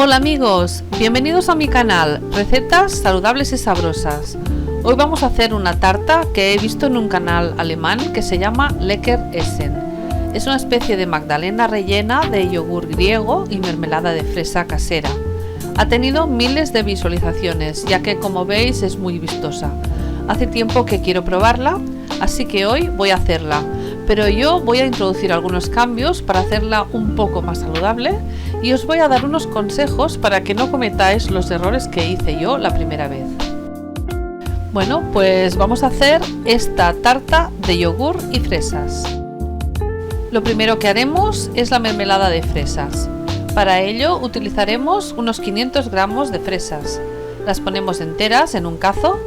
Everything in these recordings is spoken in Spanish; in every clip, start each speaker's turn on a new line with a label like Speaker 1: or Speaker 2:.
Speaker 1: Hola amigos, bienvenidos a mi canal, recetas saludables y sabrosas. Hoy vamos a hacer una tarta que he visto en un canal alemán que se llama Lecker Essen. Es una especie de magdalena rellena de yogur griego y mermelada de fresa casera. Ha tenido miles de visualizaciones, ya que como veis es muy vistosa. Hace tiempo que quiero probarla, así que hoy voy a hacerla. Pero yo voy a introducir algunos cambios para hacerla un poco más saludable y os voy a dar unos consejos para que no cometáis los errores que hice yo la primera vez. Bueno, pues vamos a hacer esta tarta de yogur y fresas. Lo primero que haremos es la mermelada de fresas. Para ello utilizaremos unos 500 gramos de fresas. Las ponemos enteras en un cazo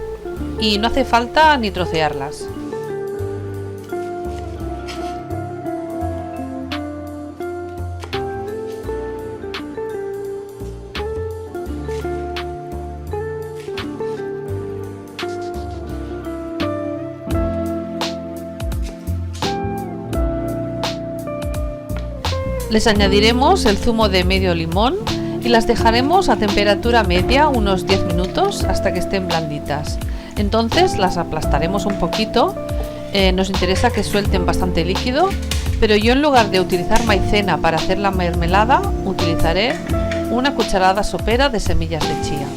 Speaker 1: y no hace falta ni trocearlas. Les añadiremos el zumo de medio limón y las dejaremos a temperatura media unos 10 minutos hasta que estén blanditas. Entonces las aplastaremos un poquito, nos interesa que suelten bastante líquido, pero yo en lugar de utilizar maicena para hacer la mermelada, utilizaré una cucharada sopera de semillas de chía.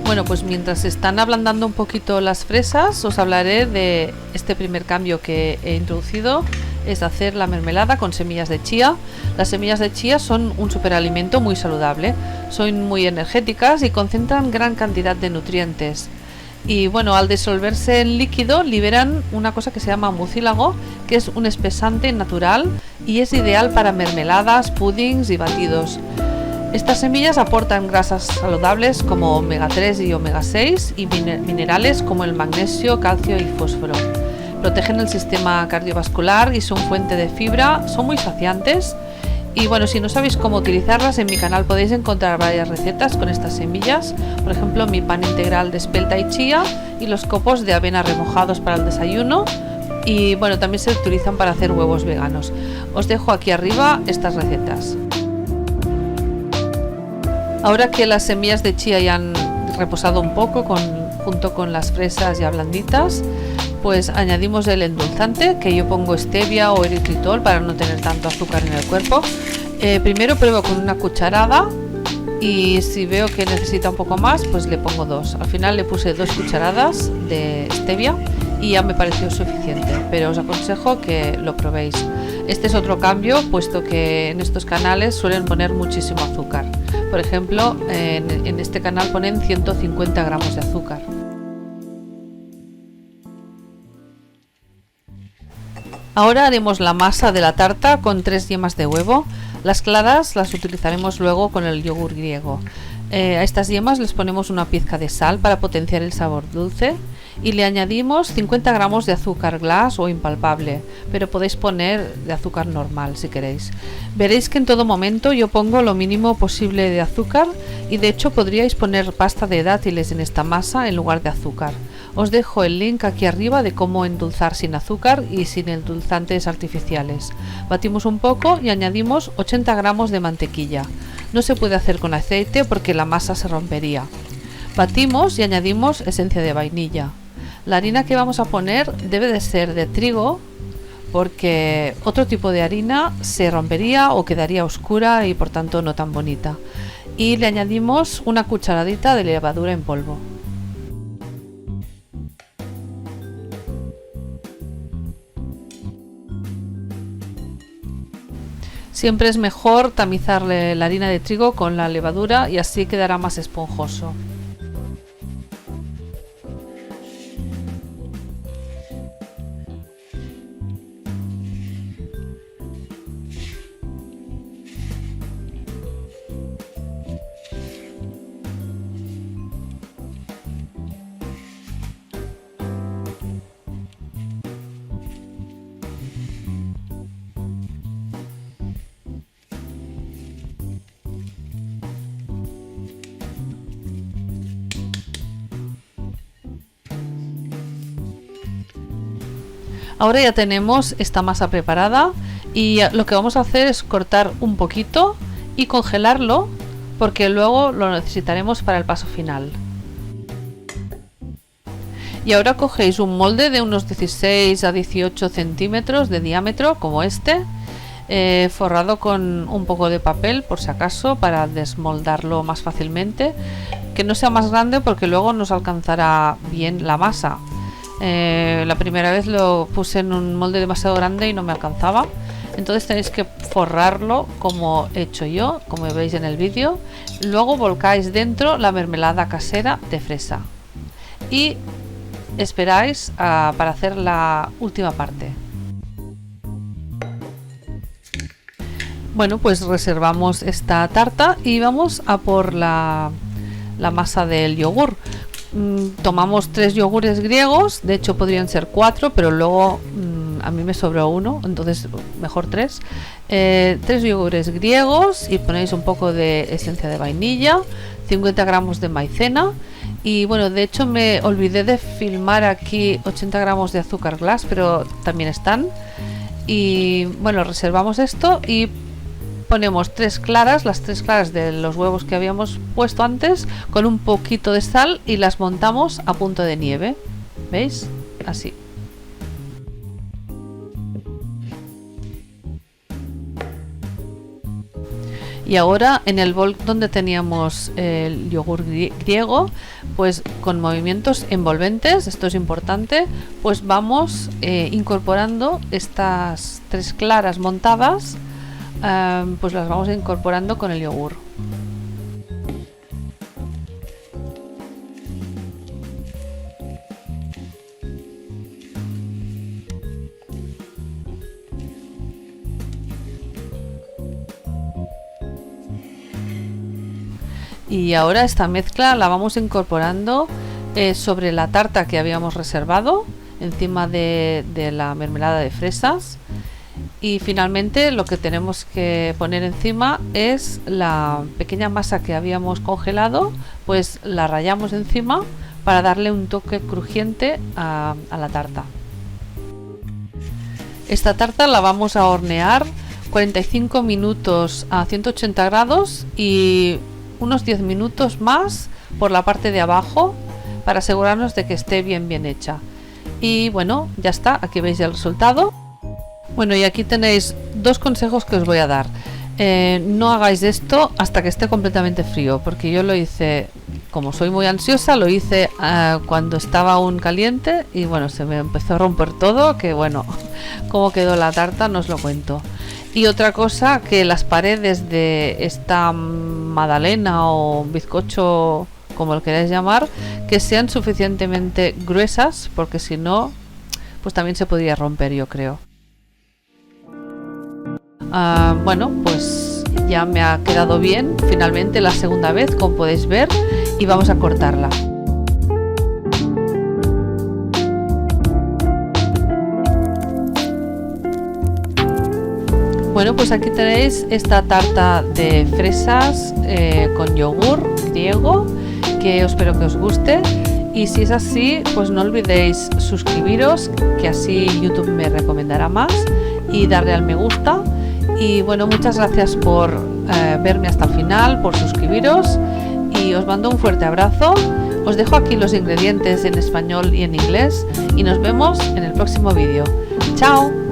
Speaker 1: Bueno, pues mientras se están ablandando un poquito las fresas, os hablaré de este primer cambio que he introducido, es hacer la mermelada con semillas de chía. Las semillas de chía son un superalimento muy saludable, son muy energéticas y concentran gran cantidad de nutrientes. Y bueno, al disolverse en líquido liberan una cosa que se llama mucílago, que es un espesante natural y es ideal para mermeladas, puddings y batidos. Estas semillas aportan grasas saludables como omega 3 y omega 6 y minerales como el magnesio, calcio y fósforo. Protegen el sistema cardiovascular y son fuente de fibra, son muy saciantes. Y bueno, si no sabéis cómo utilizarlas, en mi canal podéis encontrar varias recetas con estas semillas. Por ejemplo, mi pan integral de espelta y chía y los copos de avena remojados para el desayuno. Y bueno, también se utilizan para hacer huevos veganos. Os dejo aquí arriba estas recetas. Ahora que las semillas de chía ya han reposado un poco junto con las fresas ya blanditas, pues añadimos el endulzante, que yo pongo stevia o eritritol para no tener tanto azúcar en el cuerpo. Primero pruebo con una cucharada y si veo que necesita un poco más, pues le pongo 2. Al final le puse 2 cucharadas de stevia y ya me pareció suficiente, pero os aconsejo que lo probéis. Este es otro cambio, puesto que en estos canales suelen poner muchísimo azúcar. Por ejemplo, en este canal ponen 150 gramos de azúcar. Ahora haremos la masa de la tarta con 3 yemas de huevo. Las claras las utilizaremos luego con el yogur griego. A estas yemas les ponemos una pizca de sal para potenciar el sabor dulce y le añadimos 50 gramos de azúcar glass o impalpable, pero podéis poner de azúcar normal si queréis. Veréis que en todo momento yo pongo lo mínimo posible de azúcar y de hecho podríais poner pasta de dátiles en esta masa en lugar de azúcar. Os dejo el link aquí arriba de cómo endulzar sin azúcar y sin endulzantes artificiales. Batimos un poco y añadimos 80 gramos de mantequilla. No se puede hacer con aceite porque la masa se rompería. Batimos y añadimos esencia de vainilla. La harina que vamos a poner debe de ser de trigo porque otro tipo de harina se rompería o quedaría oscura y por tanto no tan bonita. Y le añadimos una cucharadita de levadura en polvo. Siempre es mejor tamizar la harina de trigo con la levadura y así quedará más esponjoso. Ahora ya tenemos esta masa preparada y lo que vamos a hacer es cortar un poquito y congelarlo porque luego lo necesitaremos para el paso final. Y ahora cogéis un molde de unos 16 a 18 centímetros de diámetro como este, forrado con un poco de papel por si acaso para desmoldarlo más fácilmente, que no sea más grande porque luego nos alcanzará bien la masa. La primera vez lo puse en un molde demasiado grande y no me alcanzaba, entonces tenéis que forrarlo como he hecho yo, como veis en el vídeo. Luego volcáis dentro la mermelada casera de fresa y esperáis para hacer la última parte. Bueno, pues reservamos esta tarta y vamos a por la masa del yogur. Tomamos 3 yogures griegos, de hecho podrían ser 4, pero luego a mí me sobró uno, entonces mejor 3. 3 yogures griegos y ponéis un poco de esencia de vainilla, 50 gramos de maicena y bueno, de hecho me olvidé de filmar aquí 80 gramos de azúcar glass, pero también están. Y bueno, reservamos esto y ponemos 3 claras, las 3 claras de los huevos que habíamos puesto antes, con un poquito de sal y las montamos a punto de nieve. ¿Veis? Así. Y ahora en el bol donde teníamos el yogur griego, pues con movimientos envolventes, esto es importante, pues vamos incorporando estas 3 claras montadas. Pues las vamos incorporando con el yogur. Y ahora esta mezcla la vamos incorporando sobre la tarta que habíamos reservado, encima de la mermelada de fresas. Y finalmente lo que tenemos que poner encima es la pequeña masa que habíamos congelado, pues la rallamos encima para darle un toque crujiente a la tarta. Esta tarta la vamos a hornear 45 minutos a 180 grados y unos 10 minutos más por la parte de abajo para asegurarnos de que esté bien hecha. Y bueno, ya está, aquí veis el resultado. Bueno, y aquí tenéis 2 consejos que os voy a dar. No hagáis esto hasta que esté completamente frío, porque yo lo hice, como soy muy ansiosa, lo hice cuando estaba aún caliente y bueno, se me empezó a romper todo, que bueno, cómo quedó la tarta no os lo cuento. Y otra cosa, que las paredes de esta magdalena o bizcocho, como lo queráis llamar, que sean suficientemente gruesas, porque si no, pues también se podría romper, yo creo. Bueno, pues ya me ha quedado bien finalmente la segunda vez, como podéis ver, y vamos a cortarla. Bueno, pues aquí tenéis esta tarta de fresas con yogur griego, que espero que os guste. Y si es así, pues no olvidéis suscribiros, que así YouTube me recomendará más, y darle al me gusta. Y bueno, muchas gracias por verme hasta el final, por suscribiros, y os mando un fuerte abrazo. Os dejo aquí los ingredientes en español y en inglés y nos vemos en el próximo vídeo. ¡Chao!